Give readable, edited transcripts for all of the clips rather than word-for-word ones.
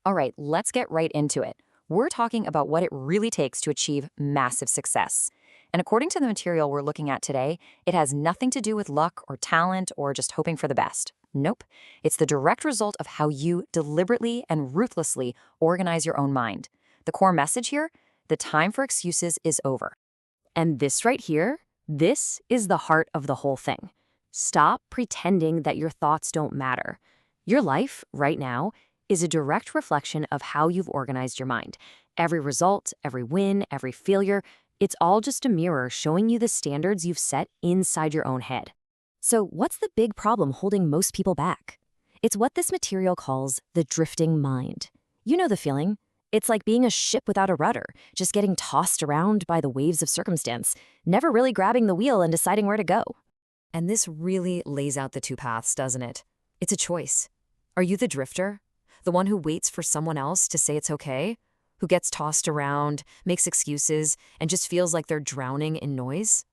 All right, let's get right into it. We're talking about what it really takes to achieve massive success. And according to the material we're looking at today, it has nothing to do with luck or talent or just hoping for the best. Nope. It's the direct result of how you deliberately and ruthlessly organize your own mind. The core message here: the time for excuses is over. And this right here, this is the heart of the whole thing. Stop pretending that your thoughts don't matter. Your life, right now, is a direct reflection of how you've organized your mind. Every result, every win, every failure, it's all just a mirror showing you the standards you've set inside your own head. So what's the big problem holding most people back? It's what this material calls the drifting mind. You know the feeling. It's like being a ship without a rudder, just getting tossed around by the waves of circumstance, never really grabbing the wheel and deciding where to go. And this really lays out the two paths, doesn't it? It's a choice. Are you the drifter? The one who waits for someone else to say it's okay? Who gets tossed around, makes excuses, and just feels like they're drowning in noise?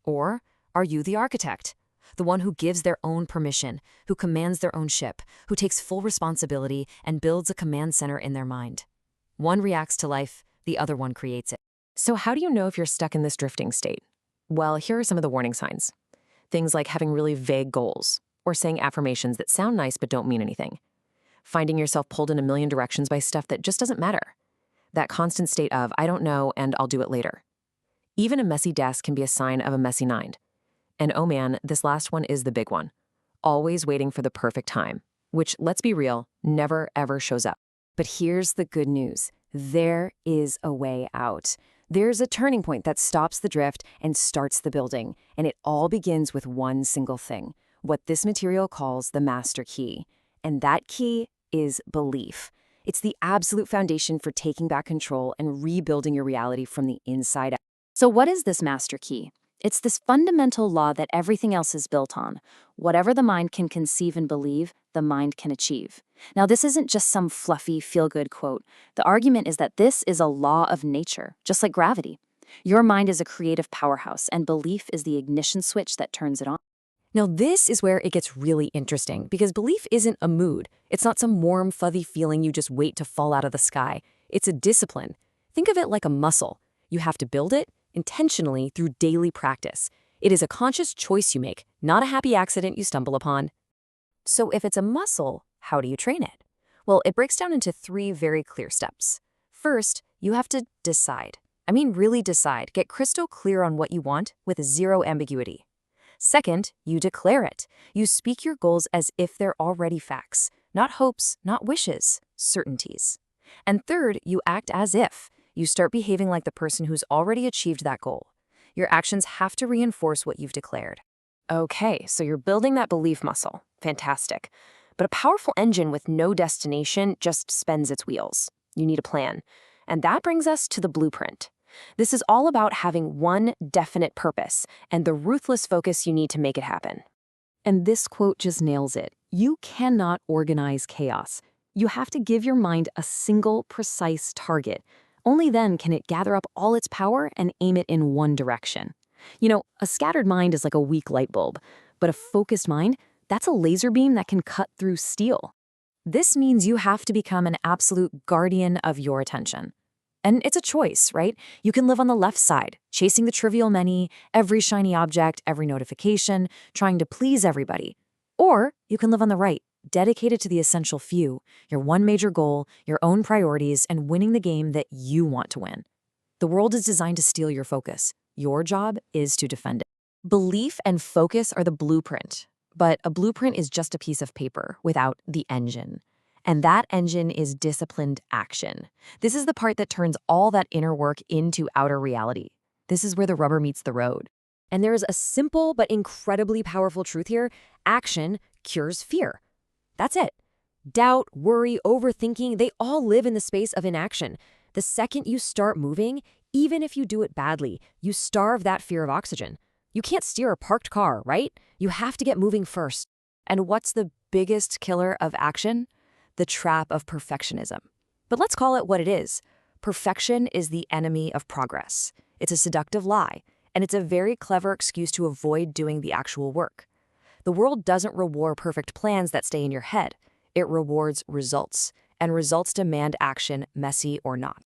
Or are you the architect? The one who gives their own permission, who commands their own ship, who takes full responsibility and builds a command center in their mind. One reacts to life, the other one creates it. So how do you know if you're stuck in this drifting state? Well, here are some of the warning signs. Things like having really vague goals, or saying affirmations that sound nice but don't mean anything. Finding yourself pulled in a million directions by stuff that just doesn't matter. That constant state of, I don't know and I'll do it later. Even a messy desk can be a sign of a messy mind. And oh man, this last one is the big one. Always waiting for the perfect time, which, let's be real, never ever shows up. But here's the good news. There is a way out. There's a turning point that stops the drift and starts the building. And it all begins with one single thing, what this material calls the master key. And that key is belief. It's the absolute foundation for taking back control and rebuilding your reality from the inside out. So what is this master key? It's this fundamental law that everything else is built on. Whatever the mind can conceive and believe, the mind can achieve. Now, this isn't just some fluffy, feel-good quote. The argument is that this is a law of nature, just like gravity. Your mind is a creative powerhouse, and belief is the ignition switch that turns it on. Now, this is where it gets really interesting, because belief isn't a mood. It's not some warm, fuzzy feeling you just wait to fall out of the sky. It's a discipline. Think of it like a muscle. You have to build it intentionally through daily practice. It is a conscious choice you make, not a happy accident you stumble upon. So if it's a muscle, how do you train it? Well, it breaks down into 3 very clear steps. First, you have to decide. I mean, really decide. Get crystal clear on what you want with 0 ambiguity. Second, you declare it. You speak your goals as if they're already facts, not hopes, not wishes, certainties. And third, you act as if. You start behaving like the person who's already achieved that goal. Your actions have to reinforce what you've declared. Okay, so you're building that belief muscle. Fantastic. But a powerful engine with no destination just spins its wheels. You need a plan. And that brings us to the blueprint. This is all about having one definite purpose and the ruthless focus you need to make it happen. And this quote just nails it. You cannot organize chaos. You have to give your mind a single, precise target. Only then can it gather up all its power and aim it in one direction. You know, a scattered mind is like a weak light bulb, but a focused mind, that's a laser beam that can cut through steel. This means you have to become an absolute guardian of your attention. And it's a choice, right? You can live on the left side, chasing the trivial many, every shiny object, every notification, trying to please everybody. Or you can live on the right, dedicated to the essential few, your one major goal, your own priorities, and winning the game that you want to win. The world is designed to steal your focus. Your job is to defend it. Belief and focus are the blueprint, but a blueprint is just a piece of paper without the engine. And that engine is disciplined action. This is the part that turns all that inner work into outer reality. This is where the rubber meets the road. And there is a simple but incredibly powerful truth here. Action cures fear. That's it. Doubt, worry, overthinking, they all live in the space of inaction. The second you start moving, even if you do it badly, you starve that fear of oxygen. You can't steer a parked car, right? You have to get moving first. And what's the biggest killer of action? The trap of perfectionism. But let's call it what it is. Perfection is the enemy of progress. It's a seductive lie, and it's a very clever excuse to avoid doing the actual work. The world doesn't reward perfect plans that stay in your head. It rewards results. and results demand action, messy or not.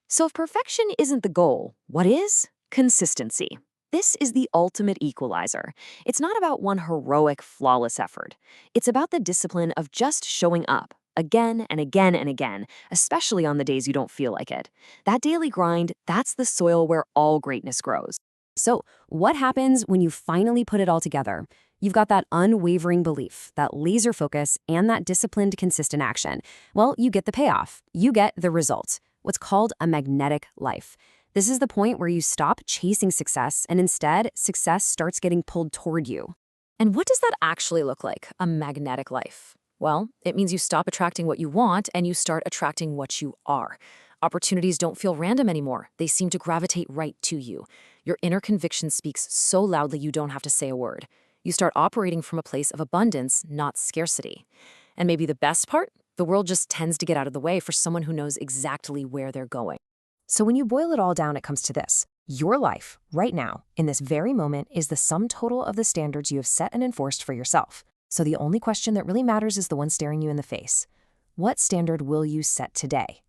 So if perfection isn't the goal, what is? Consistency. This is the ultimate equalizer. It's not about one heroic, flawless effort. It's about the discipline of just showing up, again and again and again, especially on the days you don't feel like it. That daily grind, that's the soil where all greatness grows. So, what happens when you finally put it all together? You've got that unwavering belief, that laser focus, and that disciplined, consistent action. Well, you get the payoff. You get the result, what's called a magnetic life. This is the point where you stop chasing success and instead, success starts getting pulled toward you. And what does that actually look like, a magnetic life? Well, it means you stop attracting what you want and you start attracting what you are. Opportunities don't feel random anymore. They seem to gravitate right to you. Your inner conviction speaks so loudly you don't have to say a word. You start operating from a place of abundance, not scarcity. And maybe the best part? The world just tends to get out of the way for someone who knows exactly where they're going. So when you boil it all down, it comes to this. Your life, right now, in this very moment, is the sum total of the standards you have set and enforced for yourself. So the only question that really matters is the one staring you in the face. What standard will you set today?